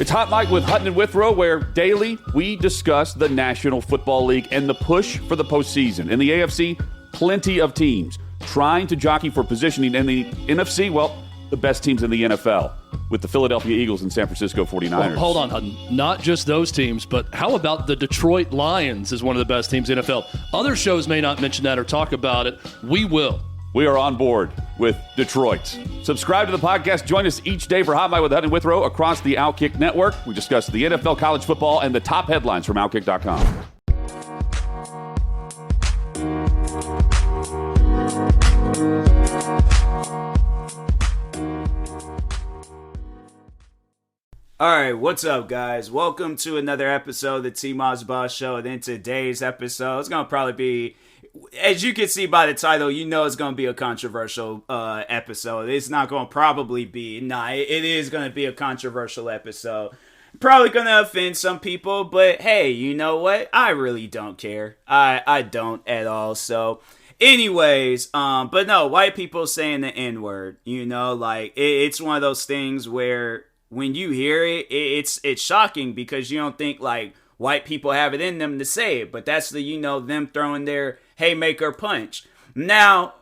It's Hot Mike with Hutton and Withrow, where daily we discuss the National Football League and the push for the postseason. In the AFC, plenty of teams trying to jockey for positioning. In the NFC, well, the best teams in the NFL with the Philadelphia Eagles and San Francisco 49ers. Well, hold on, Hutton. Not just those teams, but how about the Detroit Lions is one of the best teams in the NFL? Other shows may not mention that or talk about it. We will. We are on board with Detroit. Subscribe to the podcast. Join us each day for Hot Mike with Hutton and Withrow across the Outkick Network. We discuss the NFL, college football, and the top headlines from Outkick.com. All right, what's up, guys? Welcome to another episode of the TMossBoss Show. And in today's episode, it's going to probably be, as you can see by the title, you know it's going to be a controversial episode. It's not going to probably be. It is going to be a controversial episode. Probably going to offend some people, but hey, you know what? I really don't care. I don't at all. So anyways, but no, white people saying the N-word, you know, like it's one of those things where when you hear it, it's shocking because you don't think like white people have it in them to say it, but that's them throwing their haymaker punch. Now,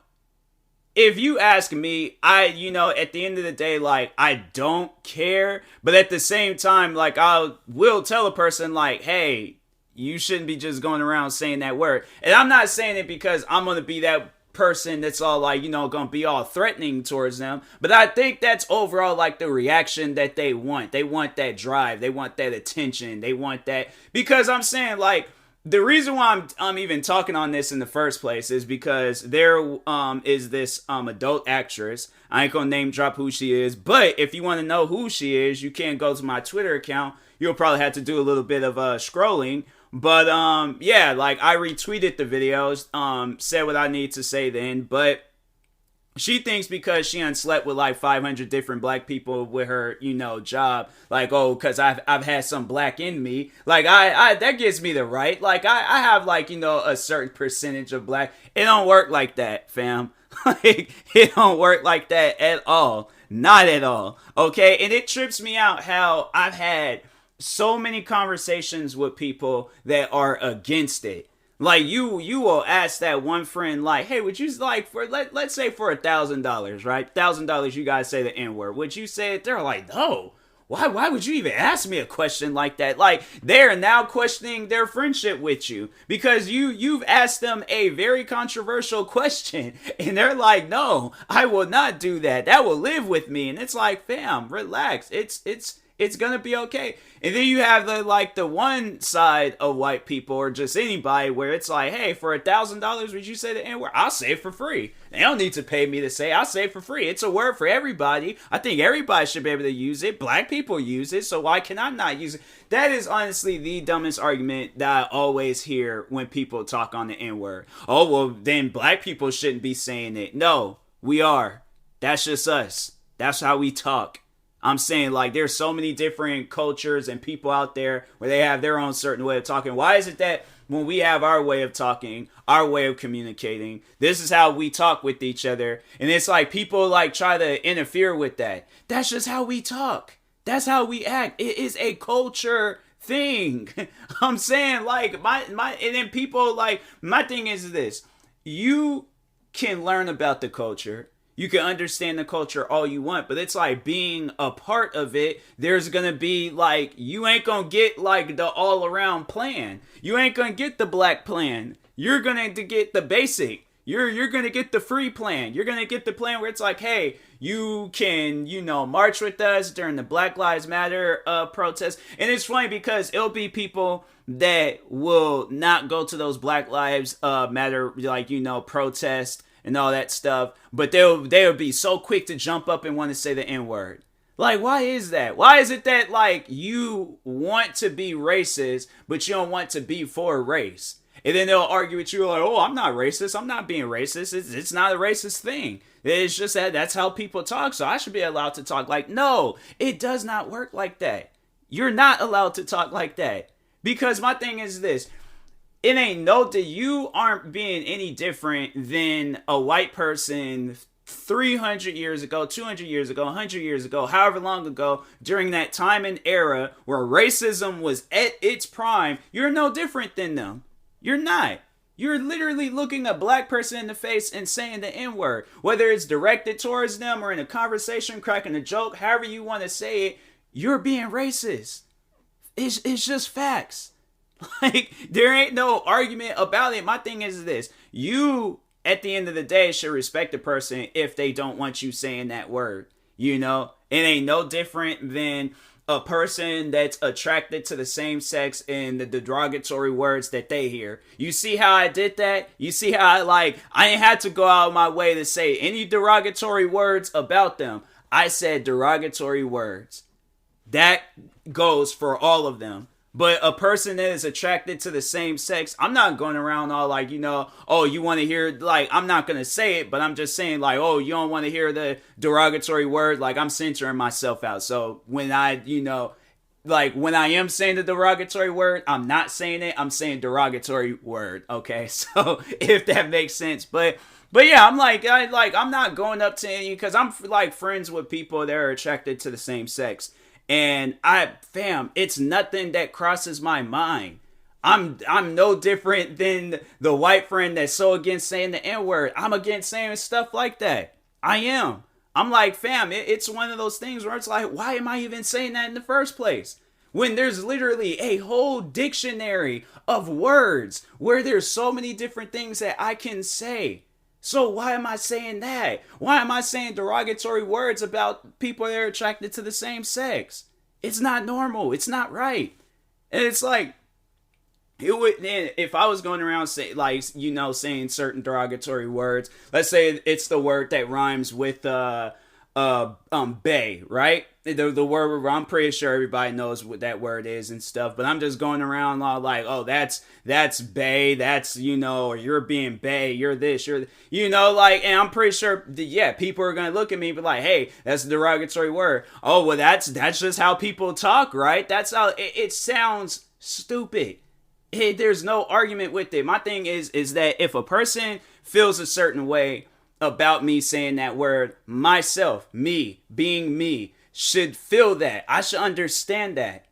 if you ask me, at the end of the day, like, I don't care, but at the same time, like, I will tell a person like, hey, you shouldn't be just going around saying that word. And I'm not saying it because I'm going to be that person that's all like, gonna be all threatening towards them, but I think that's overall like the reaction that they want. They want that drive, they want that attention, they want that, because I'm saying like the reason why I'm even talking on this in the first place is because there is this adult actress. I ain't gonna name drop who she is, but if you want to know who she is, you can go to my Twitter account. You'll probably have to do a little bit of scrolling. But, yeah, like, I retweeted the videos, said what I need to say then, but she thinks because she unslept with, like, 500 different black people with her, job, like, oh, because I've had some black in me, like, I that gives me the right, like, I have, like, a certain percentage of black. It don't work like that, fam. Like, it don't work like that at all. Not at all, okay? And it trips me out how I've had so many conversations with people that are against it. Like you will ask that one friend, like, hey, would you like for let's say for $1,000, right? $1,000, you guys say the N-word. Would you say it? They're like, no. Why would you even ask me a question like that? Like, they're now questioning their friendship with you because you've asked them a very controversial question, and they're like, no, I will not do that. That will live with me. And it's like, fam, relax. It's gonna be okay. And then you have the one side of white people or just anybody where it's like, hey, for $1,000, would you say the N-word? I'll say it for free. They don't need to pay me to say it. I'll say it for free. It's a word for everybody. I think everybody should be able to use it. Black people use it, so why can I not use it? That is honestly the dumbest argument that I always hear when people talk on the N-word. Oh, well, then black people shouldn't be saying it. No, we are. That's just us. That's how we talk. I'm saying, like, there's so many different cultures and people out there where they have their own certain way of talking. Why is it that when we have our way of talking, our way of communicating, this is how we talk with each other, and it's like people, like, try to interfere with that? That's just how we talk. That's how we act. It is a culture thing. I'm saying, like, and then people, like, my thing is this. You can learn about the culture. You can understand the culture all you want, but it's like being a part of it, there's going to be like, you ain't going to get like the all around plan. You ain't going to get the black plan. You're going to get the basic. You're going to get the free plan. You're going to get the plan where it's like, hey, you can, march with us during the Black Lives Matter protest. And it's funny because it'll be people that will not go to those Black Lives Matter, like, protest and all that stuff, but they'll be so quick to jump up and want to say the N-word. Like, why is that? Why is it that, like, you want to be racist, but you don't want to be for race? And then they'll argue with you like, oh, I'm not racist. I'm not being racist. It's not a racist thing. It's just that's how people talk, so I should be allowed to talk. Like, no, it does not work like that. You're not allowed to talk like that. Because my thing is this. You aren't being any different than a white person 300 years ago, 200 years ago, 100 years ago, however long ago, during that time and era where racism was at its prime, you're no different than them. You're not. You're literally looking a black person in the face and saying the N-word. Whether it's directed towards them or in a conversation, cracking a joke, however you want to say it, you're being racist. It's just facts. Like, there ain't no argument about it. My thing is this. You, at the end of the day, should respect a person if they don't want you saying that word. You know? It ain't no different than a person that's attracted to the same sex and the derogatory words that they hear. You see how I did that? You see how I ain't had to go out of my way to say any derogatory words about them. I said derogatory words. That goes for all of them. But a person that is attracted to the same sex, I'm not going around all like, oh, you want to hear, like, I'm not going to say it, but I'm just saying, like, oh, you don't want to hear the derogatory word, like, I'm censoring myself out. So when I, when I am saying the derogatory word, I'm not saying it, I'm saying derogatory word, okay? So if that makes sense. But yeah, I'm I'm not going up to any, because I'm, like, friends with people that are attracted to the same sex. And it's nothing that crosses my mind. I'm no different than the white friend that's so against saying the N-word. I'm against saying stuff like that. I am. I'm like, it's one of those things where it's like, why am I even saying that in the first place? When there's literally a whole dictionary of words where there's so many different things that I can say. So why am I saying that? Why am I saying derogatory words about people that are attracted to the same sex? It's not normal. It's not right. And it's like, if I was going around saying certain derogatory words, let's say it's the word that rhymes with bae, right? The word, I'm pretty sure everybody knows what that word is and stuff, but I'm just going around like, oh, that's bae, that's, or you're being bae, you're this, and I'm pretty sure, people are going to look at me and be like, hey, that's a derogatory word. Oh, well, that's just how people talk, right? That's how, it sounds stupid. There's no argument with it. My thing is that if a person feels a certain way about me saying that word, myself, me, being me, should feel that. I should understand that.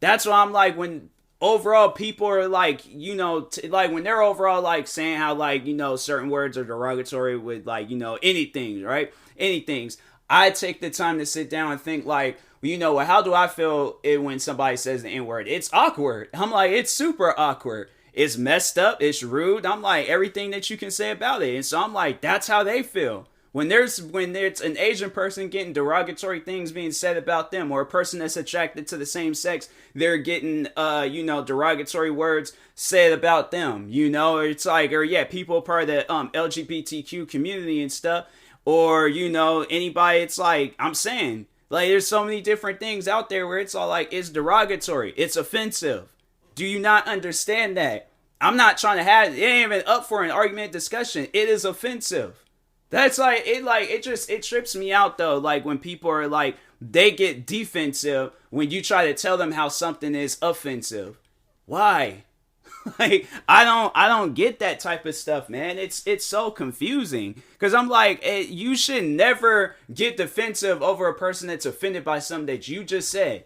That's why I'm like, when overall people are like, when they're overall like saying how certain words are derogatory with anything, right? Anything. I take the time to sit down and think how do I feel when somebody says the N-word? It's awkward. I'm like, it's super awkward. It's messed up. It's rude. I'm like, everything that you can say about it. And so I'm like, that's how they feel. When there's an Asian person getting derogatory things being said about them, or a person that's attracted to the same sex, they're getting, derogatory words said about them, it's like, people part of the LGBTQ community and stuff, or, anybody, it's like, I'm saying, there's so many different things out there where it's all like, it's derogatory, it's offensive. Do you not understand that? I'm not trying to have it ain't even up for an argument discussion. It is offensive. That's it trips me out though. Like when people are like, they get defensive when you try to tell them how something is offensive. Why? I don't get that type of stuff, man. It's so confusing. Cause I'm like, you should never get defensive over a person that's offended by something that you just said.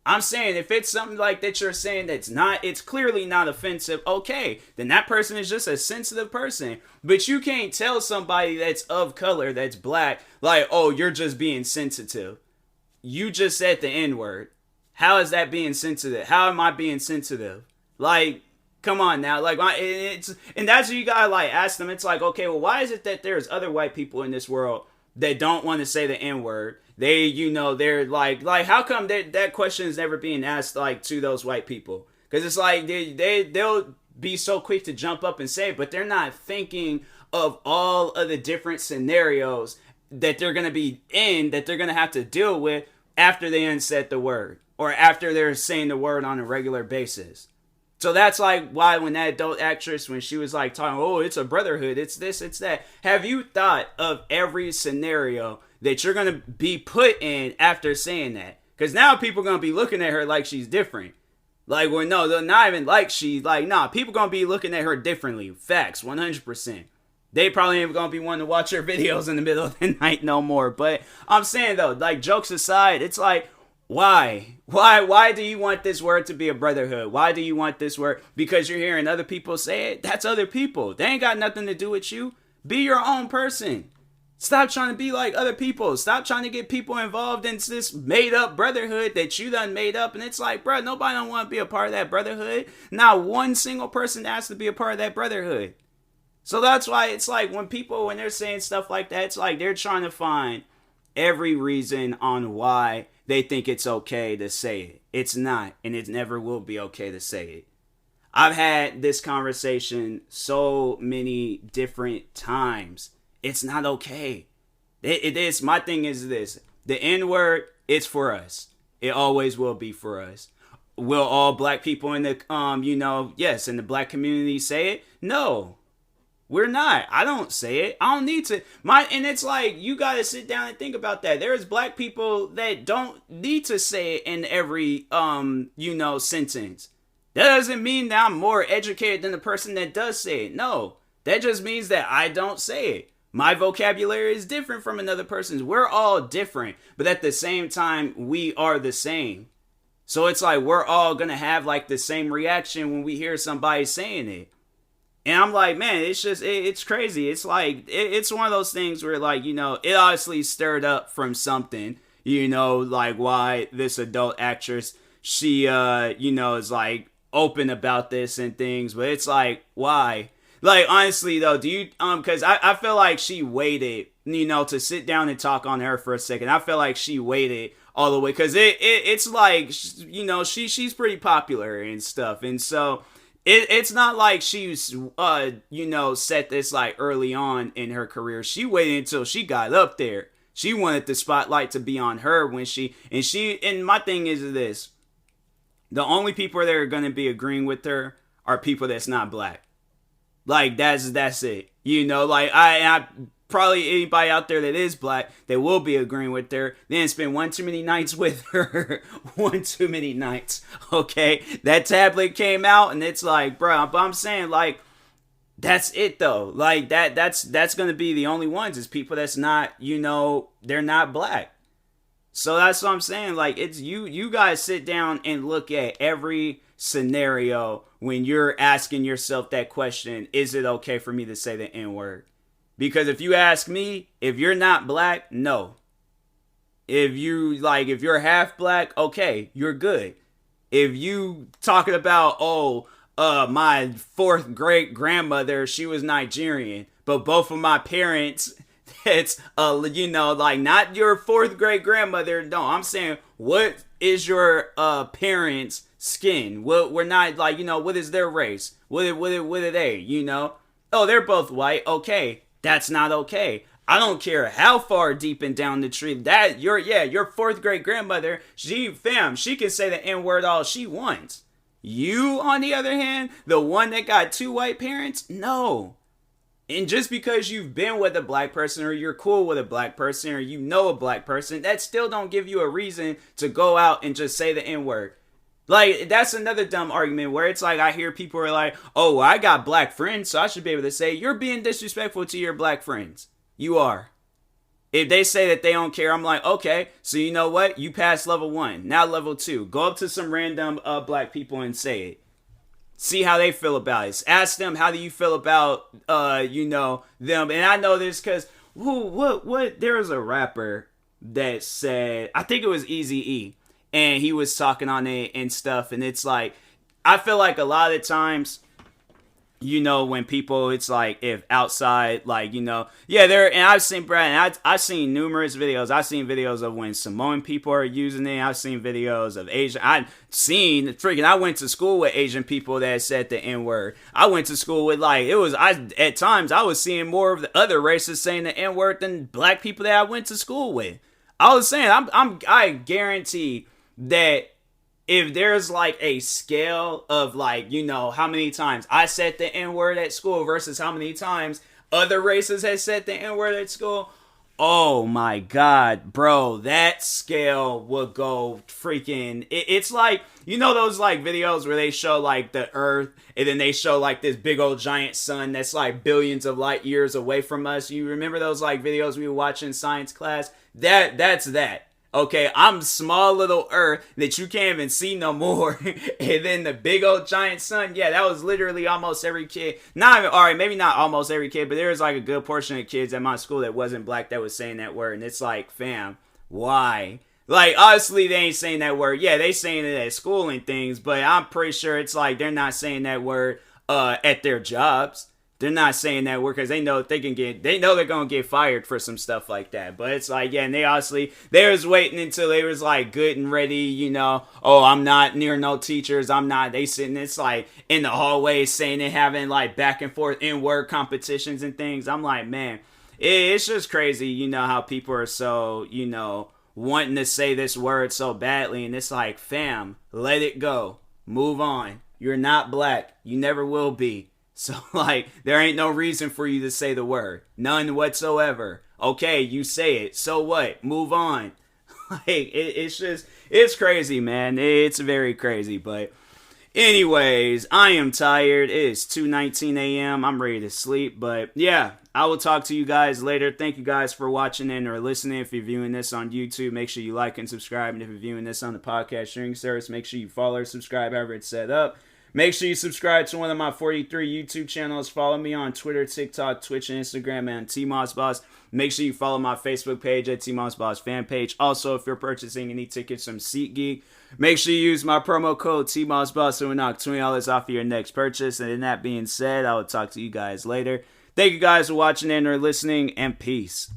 I'm saying if it's something like that you're saying it's clearly not offensive, okay, then that person is just a sensitive person. But you can't tell somebody that's of color, that's black, like, oh, you're just being sensitive. You just said the N-word. How is that being sensitive? How am I being sensitive? Like, come on now. Like, and that's what you gotta ask them. It's like, okay, well, why is it that there's other white people in this world that don't want to say the N-word? They, they're like, how come that question is never being asked, to those white people? Because it's like, they'll be so quick to jump up and say it, but they're not thinking of all of the different scenarios that they're going to be in, that they're going to have to deal with after they unsaid the word, or after they're saying the word on a regular basis. So that's why when that adult actress, when she was talking, oh, it's a brotherhood, it's this, it's that. Have you thought of every scenario that you're going to be put in after saying that? Because now people are going to be looking at her like she's different. Well, no, they're not even like she's nah, people going to be looking at her differently. Facts, 100%. They probably ain't gonna be wanting to watch your videos in the middle of the night no more. But I'm saying though, like, jokes aside, it's like, why? Why do you want this word to be a brotherhood? Why do you want this word? Because you're hearing other people say it? That's other people. They ain't got nothing to do with you. Be your own person. Stop trying to be like other people. Stop trying to get people involved in this made up brotherhood that you done made up. And it's like, bro, nobody don't want to be a part of that brotherhood. Not one single person has to be a part of that brotherhood. So that's why it's like when they're saying stuff like that, it's like they're trying to find every reason on why they think it's okay to say it. It's not, and it never will be okay to say it. I've had this conversation so many different times. It's not okay. It is. My thing is this. The N-word, it's for us. It always will be for us. Will all black people in the, yes, in the black community say it? No. We're not. I don't say it. I don't need to. And it's like, you got to sit down and think about that. There's black people that don't need to say it in every, sentence. That doesn't mean that I'm more educated than the person that does say it. No. That just means that I don't say it. My vocabulary is different from another person's. We're all different. But at the same time, we are the same. So it's like we're all going to have like the same reaction when we hear somebody saying it. And I'm like, man, it's just, it's crazy. It's like, it's one of those things where like, it obviously stirred up from something, like why this adult actress, she, is like open about this and things. But it's like, why? Like, honestly, though, do you, because I feel like she waited, to sit down and talk on her for a second. I feel like she waited all the way, because it's like, she's pretty popular and stuff. And so it's not like she's, set this like early on in her career. She waited until she got up there. She wanted the spotlight to be on her and my thing is this. The only people that are going to be agreeing with her are people that's not black. Like, that's it. Like, I probably anybody out there that is black that will be agreeing with her, then spend one too many nights with her. One too many nights. Okay? That tablet came out, and it's like, bro, but I'm saying, like, that's it, though. Like, that's going to be the only ones, is people that's not, they're not black. So that's what I'm saying. Like, it's you guys sit down and look at every scenario when you're asking yourself that question, is it okay for me to say the N-word? Because if you ask me, if you're not black, no. If you're half black, okay, you're good. If you talking about, my fourth great grandmother, she was Nigerian, but both of my parents, it's, not your fourth great grandmother. No, I'm saying, what is your parents' skin? We're not like, what is their race? What are they, Oh, they're both white. Okay, that's not okay. I don't care how far deep and down the tree that your fourth great grandmother, she can say the N-word all she wants. You, on the other hand, the one that got two white parents, no. And just because you've been with a black person, or you're cool with a black person, or a black person, that still don't give you a reason to go out and just say the N-word. Like, that's another dumb argument where it's like, I hear people are like, oh, I got black friends, so I should be able to say, you're being disrespectful to your black friends. You are. If they say that they don't care, I'm like, okay, so you know what? You passed level 1. Now level 2. Go up to some random black people and say it. See how they feel about it. Ask them, how do you feel about, them? And I know this because, there was a rapper that said, I think it was Eazy-E, and he was talking on it and stuff, and it's like, I feel like a lot of times, when people, it's like, if outside, like, and I've seen, Brad, and I've seen numerous videos. I've seen videos of when Samoan people are using it. I've seen videos of Asian. I went to school with Asian people that said the N-word. I went to school with, at times, I was seeing more of the other races saying the N-word than black people that I went to school with. I was saying, I guarantee that if there's like a scale of like, how many times I said the N-word at school versus how many times other races have said the N-word at school, Oh my God, bro, that scale would go freaking. It's like, you know, those like videos where they show like the Earth and then they show like this big old giant sun that's like billions of light years away from us. You remember those like videos we were watching in science class? That's that. Okay, I'm small little Earth that you can't even see no more. And then the big old giant sun. Yeah, that was literally almost every kid. Not even, all right, maybe not almost every kid, but there was like a good portion of kids at my school that wasn't black that was saying that word. And it's like, fam, why? Like, honestly, they ain't saying that word. Yeah, they saying it at school and things, but I'm pretty sure it's like they're not saying that word at their jobs. They're not saying that word because they know they're gonna get fired for some stuff like that. But it's like, yeah, and they was waiting until they was like good and ready, you know. Oh, I'm not near no teachers. They sitting, it's like in the hallways saying they having like back and forth in-word competitions and things. I'm like, man, it's just crazy, you know, how people are so, you know, wanting to say this word so badly. And it's like, fam, let it go. Move on. You're not black. You never will be. So, like, there ain't no reason for you to say the word. None whatsoever. Okay, you say it. So what? Move on. Like, it's crazy, man. It's very crazy. But anyways, I am tired. It is 2:19 a.m. I'm ready to sleep. But yeah, I will talk to you guys later. Thank you guys for watching and or listening. If you're viewing this on YouTube, make sure you like and subscribe. And if you're viewing this on the podcast streaming service, make sure you follow or subscribe however it's set up. Make sure you subscribe to one of my 43 YouTube channels. Follow me on Twitter, TikTok, Twitch, and Instagram at TMossBoss. Make sure you follow my Facebook page at TMossBoss fan page. Also, if you're purchasing any tickets from SeatGeek, make sure you use my promo code TMossBoss to knock $20 off of your next purchase. And that being said, I will talk to you guys later. Thank you guys for watching and or listening, and peace.